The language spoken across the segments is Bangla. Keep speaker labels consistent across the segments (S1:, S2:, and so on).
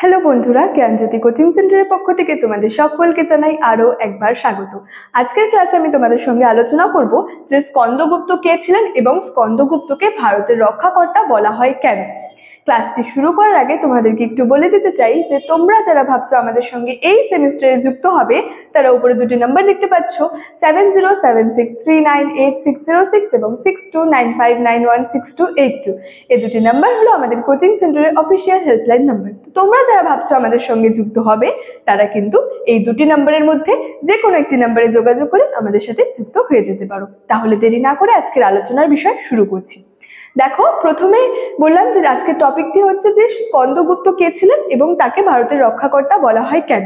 S1: হ্যালো বন্ধুরা, জ্ঞানজ্যোতি কোচিং সেন্টারের পক্ষ থেকে তোমাদের সকলকে জানাই আরো একবার স্বাগত। আজকের ক্লাসে আমি তোমাদের সঙ্গে আলোচনা করব যে স্কন্দগুপ্ত কে ছিলেন এবং স্কন্দগুপ্তকে ভারতের রক্ষাকর্তা বলা হয় কেন। ক্লাসটি শুরু করার আগে তোমাদেরকে একটু বলে দিতে চাই যে তোমরা যারা ভাবছো আমাদের সঙ্গে এই সেমিস্টারে যুক্ত হবে তারা উপরে দুটি নাম্বার দেখতে পাচ্ছ 7076398606 এবং 6295916282। এই দুটি নাম্বার হলো আমাদের কোচিং সেন্টারের অফিসিয়াল হেল্পলাইন নাম্বার। তো তোমরা যারা ভাবছো আমাদের সঙ্গে যুক্ত হবে তারা কিন্তু এই দুটি নাম্বারের মধ্যে যে কোনো একটি নাম্বারে যোগাযোগ করে আমাদের সাথে যুক্ত হয়ে যেতে পারো। তাহলে দেরি না করে আজকের আলোচনার বিষয় শুরু করছি। দেখো, প্রথমে বললাম যে আজকের টপিকটি হচ্ছে যে স্কন্দগুপ্ত কে ছিলেন এবং তাকে ভারতের রক্ষাকর্তা বলা হয় কেন।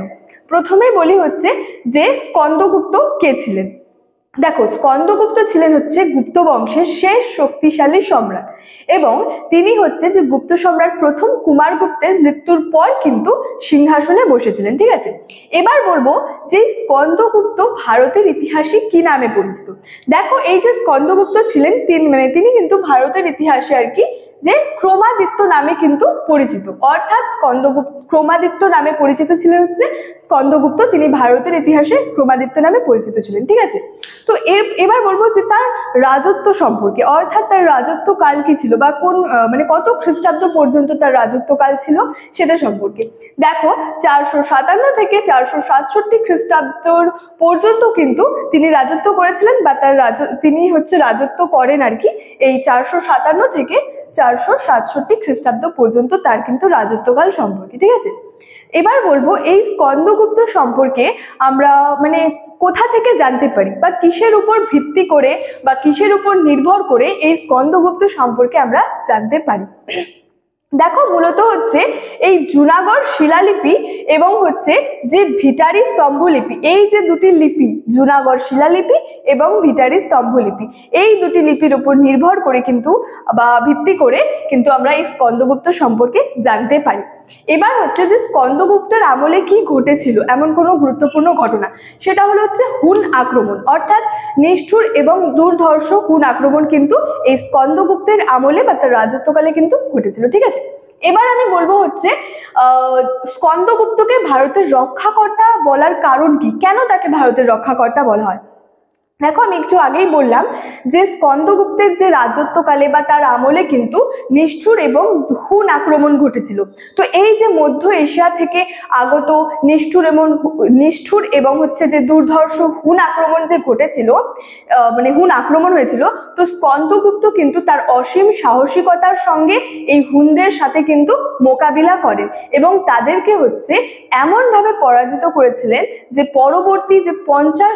S1: প্রথমেই বলি হচ্ছে যে স্কন্দগুপ্ত কে ছিলেন। দেখো, স্কন্দগুপ্ত ছিলেন হচ্ছে গুপ্ত বংশের শেষ শক্তিশালী সম্রাট এবং তিনি হচ্ছে যে গুপ্ত সম্রাট প্রথম কুমারগুপ্তের মৃত্যুর পর কিন্তু সিংহাসনে বসেছিলেন। ঠিক আছে, এবার বলবো যে স্কন্দগুপ্ত ভারতের ইতিহাসে কি নামে পরিচিত। দেখো, এই যে স্কন্দগুপ্ত ছিলেন তিনি কিন্তু ভারতের ইতিহাসে আর কি যে ক্রমাদিত্য নামে কিন্তু পরিচিত, অর্থাৎ ক্রমাদিত্য নামে পরিচিত ছিলেন হচ্ছে স্কন্দগুপ্ত। তিনি ভারতের ইতিহাসে ক্রমাদিত্য নামে পরিচিত ছিলেন। ঠিক আছে, তো এবার বলবো যে তার রাজত্ব সম্পর্কে, অর্থাৎ তার রাজত্ব কাল কি ছিল বা কোন কত খ্রিস্টাব্দ পর্যন্ত তার রাজত্ব কাল ছিল সেটা সম্পর্কে। দেখো, 457 থেকে 467 খ্রিস্টাব্দ পর্যন্ত কিন্তু তিনি রাজত্ব করেছিলেন বা তিনি হচ্ছে রাজত্ব করেন আর কি এই 457 থেকে 467 খ্রিস্টাব্দ পর্যন্ত তার কিন্তু রাজত্বকাল সম্পর্কে। ঠিক আছে, এবার বলবো এই স্কন্দগুপ্ত সম্পর্কে আমরা কোথা থেকে জানতে পারি বা কিসের উপর ভিত্তি করে বা কিসের উপর নির্ভর করে এই স্কন্দগুপ্ত সম্পর্কে আমরা জানতে পারি। দেখো, মূলত হচ্ছে এই জুনাগড় শিলালিপি এবং হচ্ছে যে ভিটারি স্তম্ভলিপি, এই যে দুটি লিপি জুনাগড় শিলালিপি এবং ভিটারি স্তম্ভলিপি, এই দুটি লিপির উপর নির্ভর করে কিন্তু বা ভিত্তি করে কিন্তু আমরা এই স্কন্দগুপ্ত সম্পর্কে জানতে পারি। এবার হচ্ছে যে স্কন্দগুপ্তের আমলে কি ঘটেছিল এমন কোনো গুরুত্বপূর্ণ ঘটনা, সেটা হলো হচ্ছে হুন আক্রমণ, অর্থাৎ নিষ্ঠুর এবং দুর্ধর্ষ হুন আক্রমণ কিন্তু এই স্কন্দগুপ্তের আমলে বা তার রাজত্বকালে কিন্তু ঘটেছিল। ঠিক আছে, এবার আমি বলবো হচ্ছে স্কন্দগুপ্তকে ভারতের রক্ষাকর্তা বলার কারণ কি, কেন তাকে ভারতের রক্ষাকর্তা বলা হয়। দেখো, আমি একটু আগেই বললাম যে স্কন্দগুপ্তের যে রাজত্বকালে বা তার আমলে কিন্তু নিষ্ঠুর এবং হুন আক্রমণ ঘটেছিল। তো এই যে মধ্য এশিয়া থেকে আগত নিষ্ঠুর এবং হচ্ছে যে দুর্ধর্ষ হুন আক্রমণ যে ঘটেছিল, হুন আক্রমণ হয়েছিল, তো স্কন্দগুপ্ত কিন্তু তার অসীম সাহসিকতার সঙ্গে এই হুনদের সাথে কিন্তু মোকাবিলা করেন এবং তাদেরকে হচ্ছে এমনভাবে পরাজিত করেছিলেন যে পরবর্তী যে 50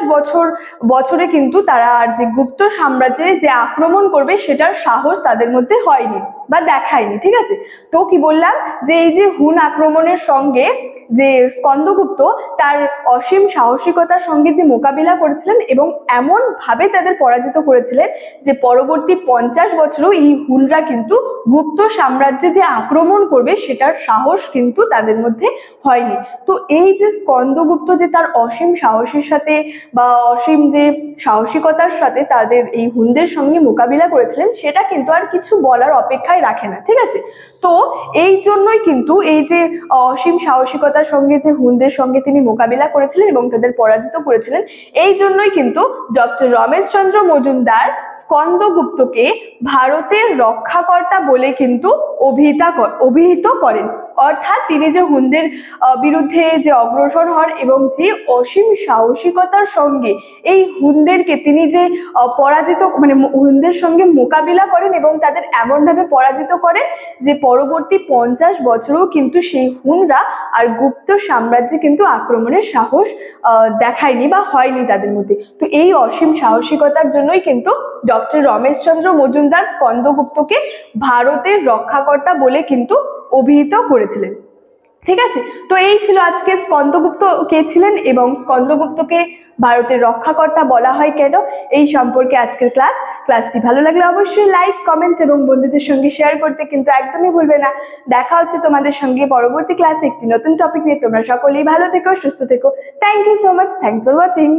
S1: বছরে কিন্তু তারা আর যে গুপ্ত সাম্রাজ্যে যে আক্রমণ করবে সেটার সাহস তাদের মধ্যে হয়নি বা দেখায়নি। ঠিক আছে, তো কি বললাম যে এই যে হুন আক্রমণের সঙ্গে যে স্কন্দগুপ্ত তার অসীম সাহসিকতার সঙ্গে যে মোকাবিলা করেছিলেন এবং এমন ভাবে তাদের পরাজিত করেছিলেন যে পরবর্তী 50 বছরও এই হুনরা কিন্তু গুপ্ত সাম্রাজ্যে যে আক্রমণ করবে সেটার সাহস কিন্তু তাদের মধ্যে হয়নি। তো এই যে স্কন্দগুপ্ত যে তার অসীম সাহসের সাথে বা অসীম যে সাহসিকতার সাথে তাদের এই হুনদের সঙ্গে মোকাবিলা করেছিলেন সেটা কিন্তু আর কিছু বলার অপেক্ষায় রাখে না। ঠিক আছে, তো এই জন্যই কিন্তু এই যে অসীম সাহসিকতার সঙ্গে যে হুনদের সঙ্গে তিনি মোকাবিলা করেছিলেন এবং তাদের পরাজিত করেছিলেন, এই জন্যই কিন্তু ডক্টর রমেশচন্দ্র মজুমদার স্কন্দগুপ্তকে ভারতের রক্ষাকর্তা বলে কিন্তু অভিহিত করেন। অর্থাৎ তিনি যে হুনদের বিরুদ্ধে যে অগ্রসর হন এবং যে অসীম সাহসিকতার সঙ্গে এই হুনদেরকে তিনি যে পরাজিত হুনদের সঙ্গে মোকাবিলা করেন এবং তাদের এমনভাবে পরাজিত করেন যে পরবর্তী 50 বছরও কিন্তু সেই হুনরা আর গুপ্ত সাম্রাজ্যে কিন্তু আক্রমণের সাহস দেখায়নি বা হয়নি তাদের মধ্যে। তো এই অসীম সাহসিকতার জন্যই কিন্তু ডক্টর রমেশচন্দ্র মজুমদার স্কন্দগুপ্তকে ভারতের রক্ষাকর্তা বলে কিন্তু অভিহিত করেছিলেন। ঠিক আছে, তো এই ছিল আজকে স্কন্দগুপ্ত কে ছিলেন এবং স্কন্দগুপ্তকে ভারতের রক্ষাকর্তা বলা হয় কেন এই সম্পর্কে আজকের ক্লাসটি ভালো লাগলে অবশ্যই লাইক, কমেন্ট এবং বন্ধুদের সঙ্গে শেয়ার করতে কিন্তু একদমই ভুলবে না। দেখা হচ্ছে তোমাদের সঙ্গে পরবর্তী ক্লাসে একটি নতুন টপিক নিয়ে। তোমরা সকলেই ভালো থেকো, সুস্থ থেকো। Thank you so much, thanks for watching.